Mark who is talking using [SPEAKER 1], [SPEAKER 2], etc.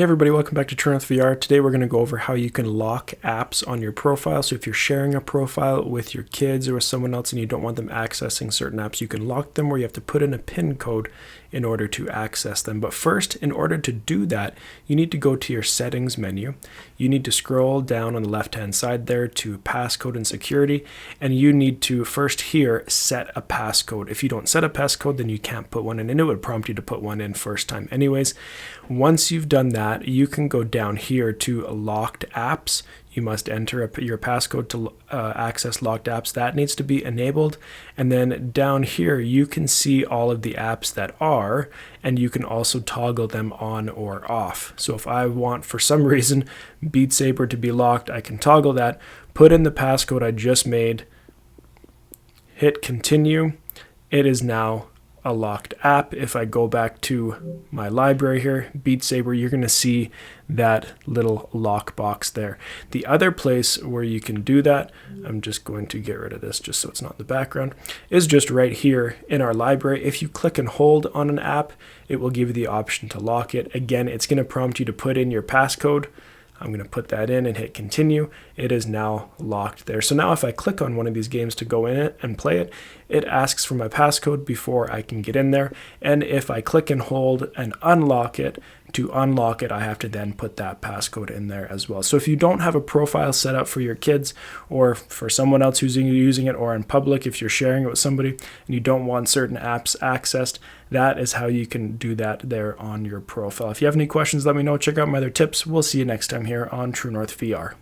[SPEAKER 1] Hey everybody, welcome back to True North VR. Today we're going to go over how you can lock apps on your profile. So if you're sharing a profile with your kids or with someone else and you don't want them accessing certain apps, you can lock them where you have to put in a PIN code in order to access them. But first, in order to do that, you need to go to your settings menu. You need to scroll down on the left-hand side there to passcode and security, and you need to first here set a passcode. If you don't set a passcode, then you can't put one in, and it would prompt you to put one in first time anyways. Once you've done that, you can go down here to locked apps. You must enter your passcode to access locked apps. That needs to be enabled. And then down here, you can see all of the apps that are, and you can also toggle them on or off. So if I want, for some reason, Beat Saber to be locked, I can toggle that, put in the passcode I just made, hit continue. It is now a locked app. If I go back to my library here, Beat Saber, you're going to see that little lock box there. The other place where you can do that, I'm just going to get rid of this just so it's not in the background, is just right here in our library. If you click and hold on an app, it will give you the option to lock it. Again, it's going to prompt you to put in your passcode. I'm going to put that in and hit continue. It is now locked there. So now if I click on one of these games to go in it and play it, it asks for my passcode before I can get in there. And if I click and hold and unlock it, to unlock it, I have to then put that passcode in there as well. So if you don't have a profile set up for your kids or for someone else who's using it, or in public, if you're sharing it with somebody and you don't want certain apps accessed, that is how you can do that there on your profile. If you have any questions, let me know. Check out my other tips. We'll see you next time here on True North VR.